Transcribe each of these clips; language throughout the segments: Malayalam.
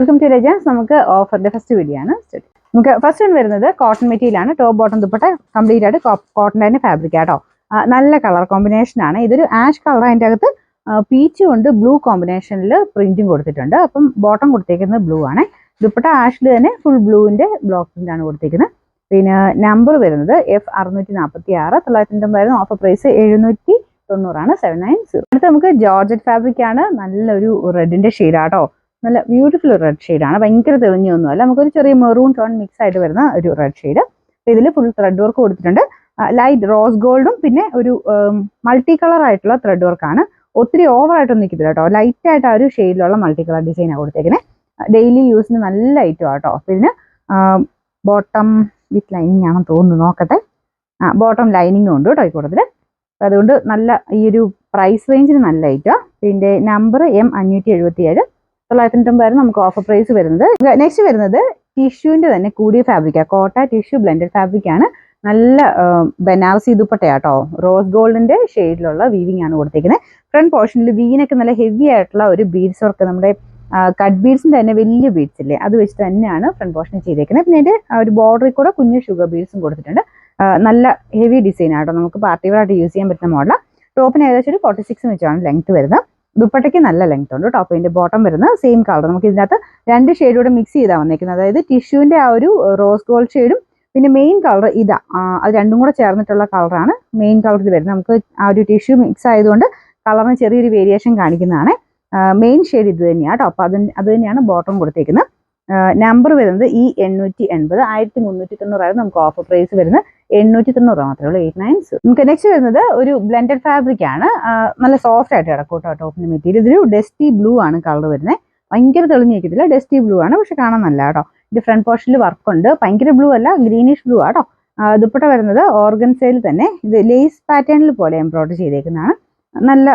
Welcome to രജാൻസ്. നമുക്ക് ഓഫറിന്റെ ഫസ്റ്റ് വീഡിയോ ആണ്. നമുക്ക് ഫസ്റ്റ് വൺ വരുന്നത് കോട്ടൺ മെറ്റീരിയൽ ആണ്. ടോപ്പ് ബോട്ടം ദുപ്പട്ട കംപ്ലീറ്റ് ആയിട്ട് കോട്ടൺ തന്നെ ഫാബ്രിക് ആട്ടോ. നല്ല കളർ കോമ്പിനേഷൻ ആണ്. ഇതൊരു ആഷ് കളർ, അതിൻ്റെ അകത്ത് പീച്ച് കൊണ്ട് ബ്ലൂ കോമ്പിനേഷനിൽ പ്രിന്റും കൊടുത്തിട്ടുണ്ട്. അപ്പം ബോട്ടം കൊടുത്തേക്കുന്നത് ബ്ലൂ ആണ്. ദുപ്പട്ട ആഷിൽ തന്നെ ഫുൾ ബ്ലൂവിന്റെ ബ്ലോക്ക് പ്രിന്റ് ആണ് കൊടുത്തേക്കുന്നത്. പിന്നെ നമ്പർ വരുന്നത് F646. 990 offer price 790 790. അടുത്ത് നമുക്ക് ജോർജറ്റ് ഫാബ്രിക് ആണ്. നല്ലൊരു റെഡിന്റെ ഷെയ്ഡാട്ടോ. നല്ല ബ്യൂട്ടിഫുൾ റെഡ് ഷെയ്ഡാണ്. ഭയങ്കര തെളിഞ്ഞൊന്നുമല്ല, നമുക്കൊരു ചെറിയ മെറൂൺ ടോൺ മിക്സ് ആയിട്ട് വരുന്ന ഒരു റെഡ് ഷെയ്ഡ്. അപ്പോൾ ഇതിൽ ഫുൾ ത്രെഡ് വർക്ക് കൊടുത്തിട്ടുണ്ട്. ലൈറ്റ് റോസ് ഗോൾഡും പിന്നെ ഒരു മൾട്ടി കളർ ആയിട്ടുള്ള ത്രെഡ് വർക്കാണ്. ഒത്തിരി ഓവറായിട്ടൊന്നും നിൽക്കത്തില്ല കേട്ടോ. ലൈറ്റ് ആയിട്ട് ആ ഒരു ഷെയ്ഡിലുള്ള മൾട്ടി കളർ ഡിസൈനാണ് കൊടുത്തേക്കുന്നത്. ഡെയിലി യൂസിന് നല്ല ഐറ്റം ആട്ടോ. അപ്പോൾ ഇതിന് ബോട്ടം വിത്ത് ലൈനിങ് ആണെന്ന് തോന്നുന്നു, നോക്കട്ടെ. ബോട്ടം ലൈനിങ്ങും ഉണ്ട് കേട്ടോ ഈ കൂട്ടത്തിൽ. അപ്പോൾ അതുകൊണ്ട് നല്ല ഈ ഒരു പ്രൈസ് റേഞ്ചിന് നല്ല ഐറ്റമാണ്. പിന്നെ നമ്പർ M577. 990 നമുക്ക് ഓഫർ പ്രൈസ് വരുന്നത്. നെക്സ്റ്റ് വരുന്നത് ടിഷ്യൂവിന്റെ തന്നെ കൂടിയ ഫാബ്രിക്കാണ്. കോട്ട ടിഷ്യൂ ബ്ലെൻഡഡ് ഫാബ്രിക് ആണ്. നല്ല ബനാറസി ദുപ്പട്ടയാട്ടോ. റോസ് ഗോൾഡിന്റെ ഷെയ്ഡിലുള്ള വീവിംഗ് ആണ് കൊടുത്തേക്കുന്നത്. ഫ്രണ്ട് പോർഷനിൽ വീനൊക്കെ നല്ല ഹെവി ആയിട്ടുള്ള ഒരു ബീഡ്സ് വർക്ക്, നമ്മുടെ കട്ട് ബീഡ്സിന്റെ തന്നെ വലിയ ബീഡ്സ് ഇല്ലേ, അത് വെച്ചിട്ട് തന്നെയാണ് ഫ്രണ്ട് പോർഷനിൽ ചെയ്തേക്കുന്നത്. പിന്നെ അതിന്റെ ഒരു ബോർഡറിൽ കൂടെ കുഞ്ഞു ഷുഗർ ബീഡ്സും കൊടുത്തിട്ടുണ്ട്. നല്ല ഹെവി ഡിസൈൻ ആട്ടോ. നമുക്ക് പാർട്ടി വെയർ ആയിട്ട് യൂസ് ചെയ്യാൻ പറ്റുന്ന മോഡലാണ്. ടോപ്പിന് ഏകദേശം ഒരു 46 വെച്ചാണ് ലെങ്ത് വരുന്നത്. ദുപ്പട്ടയ്ക്ക് നല്ല ലെങ്ത് ഉണ്ട്. ടോപ്പിന്റെ ബോട്ടം വരുന്നത് സെയിം കളർ. നമുക്ക് ഇതിനകത്ത് രണ്ട് ഷെയ്ഡൂടെ മിക്സ് ചെയ്താൽ വന്നേക്കുന്നത്. അതായത് ടിഷ്യൂവിന്റെ ആ ഒരു റോസ് ഗോൾഡ് ഷെയ്ഡും പിന്നെ മെയിൻ കളർ ഇതാ, അത് രണ്ടും കൂടെ ചേർന്നിട്ടുള്ള കളറാണ് മെയിൻ കളറിൽ വരുന്നത്. നമുക്ക് ആ ഒരു ടിഷ്യൂ മിക്സ് ആയതുകൊണ്ട് കളറിന് ചെറിയൊരു വേരിയേഷൻ കാണിക്കുന്നതാണ്. മെയിൻ ഷെയ്ഡ് ഇത് തന്നെയാണ് കേട്ടോ. അപ്പോൾ അത് തന്നെയാണ് ബോട്ടം കൊടുത്തേക്കുന്നത്. നമ്പർ വരുന്നത് E880. 1390 നമുക്ക് ഓഫർ പ്രൈസ് വരുന്നത് 890 മാത്രമേ ഉള്ളൂ. 890. നമുക്ക് നെക്സ്റ്റ് വരുന്നത് ഒരു ബ്ലെൻഡഡ് ഫാബ്രിക് ആണ്. നല്ല സോഫ്റ്റ് ആയിട്ട് കിടക്കും കേട്ടോ. ടോപ്പിന്റെ മെറ്റീരിയൽ ഇതൊരു ഡസ്റ്റി ബ്ലൂ ആണ് കളർ വരുന്നത്. ഭയങ്കര തെളിഞ്ഞിരിക്കത്തില്ല, ഡസ്റ്റി ബ്ലൂ ആണ്, പക്ഷെ കാണാൻ നല്ല കേട്ടോ. ഇത് ഫ്രണ്ട് പോർഷനിൽ വർക്ക് ഉണ്ട്. ഭയങ്കര ബ്ലൂ അല്ല, ഗ്രീനിഷ് ബ്ലൂ ആട്ടോ. ദുപ്പട്ട വരുന്നത് ഓർഗൻസയിൽ തന്നെ ഇത് ലേസ് പാറ്റേണിൽ പോലെ എംബ്രോയിഡറി ചെയ്തേക്കുന്നതാണ്. നല്ല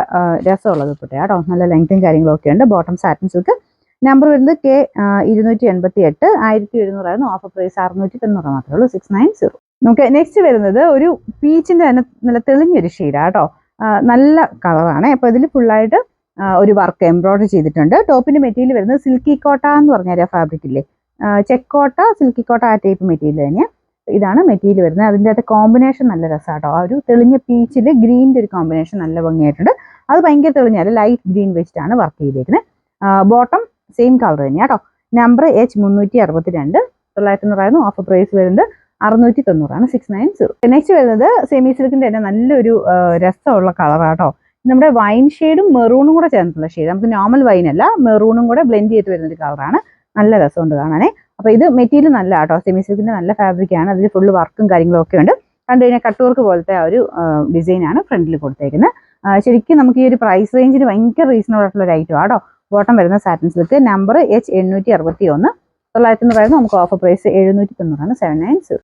രസമുള്ള ദുപ്പട്ട കേട്ടോ. നല്ല ലെങ്ത്തും കാര്യങ്ങളൊക്കെ ഉണ്ട്. Bottom satin silk. നമ്പർ വരുന്നത് K288. 1700 ഓഫർ പ്രൈസ് 690 മാത്രമേ ഉള്ളൂ. 690. നമുക്ക് നെക്സ്റ്റ് വരുന്നത് ഒരു പീച്ചിന്റെ തന്നെ നല്ല തെളിഞ്ഞൊരു ഷെയ്ഡാണ് കേട്ടോ. നല്ല കളറാണ്. അപ്പോൾ ഇതിൽ ഫുള്ളായിട്ട് ഒരു വർക്ക് എംബ്രോയിഡറി ചെയ്തിട്ടുണ്ട്. ടോപ്പിന്റെ മെറ്റീരിയൽ വരുന്നത് സിൽക്കി കോട്ട എന്ന് പറഞ്ഞാൽ ഫാബ്രിക് ഇല്ലേ, ചെക്കോട്ട സിൽക്കി കോട്ട, ആ ടൈപ്പ് മെറ്റീരിയൽ തന്നെയാണ്. ഇതാണ് മെറ്റീരിയൽ വരുന്നത്. അതിൻ്റെ അകത്ത് കോമ്പിനേഷൻ നല്ല രസമാട്ടോ. ആ ഒരു തെളിഞ്ഞ പീച്ചിൽ ഗ്രീനിൻ്റെ ഒരു കോമ്പിനേഷൻ നല്ല ഭംഗിയായിട്ടുണ്ട്. അത് ഭയങ്കര തെളിഞ്ഞാൽ ലൈറ്റ് ഗ്രീൻ വെച്ചിട്ടാണ് വർക്ക് ചെയ്തേക്കുന്നത്. ബോട്ടം സെയിം കളർ തന്നെയാണ് കേട്ടോ. Number H362. 990 ഓഫർ പ്രൈസ് വരുന്നത് 690 690. നെക്സ്റ്റ് വരുന്നത് സെമി സിൽക്കിന്റെ തന്നെ നല്ലൊരു രസമുള്ള കളറാട്ടോ. നമ്മുടെ വൈൻ ഷെയ്ഡും മെറൂണും കൂടെ ചേർന്നിട്ടുള്ള ഷെയ്ഡ്. നമുക്ക് നോർമൽ വൈൻ അല്ല, മെറൂണും കൂടെ ബ്ലെൻഡ് ചെയ്ത് വരുന്നൊരു കളറാണ്. നല്ല രസമുണ്ട് കാണാനേ. അപ്പോൾ ഇത് മെറ്റീരിയൽ നല്ല കേട്ടോ. സെമി സിൽക്കിന്റെ നല്ല ഫാബ്രിക്കാണ്. അതിൽ ഫുള്ള് വർക്കും കാര്യങ്ങളും ഒക്കെ ഉണ്ട്. കണ്ടു കഴിഞ്ഞാൽ കട്ട് വർക്ക് പോലത്തെ ആ ഒരു ഡിസൈനാണ് ഫ്രണ്ടിൽ കൊടുത്തേക്കുന്നത്. ശരിക്കും നമുക്ക് ഈ ഒരു പ്രൈസ് റേഞ്ചിന് ഭയങ്കര റീസണബിൾ ആയിട്ടുള്ള ഒരു ഐറ്റം ആട്ടോ. ബോട്ടം വരുന്ന സാറ്റിൻ സിൽക്ക്. Number H861. 990 നമുക്ക് ഓഫർ പ്രൈസ് 790 790.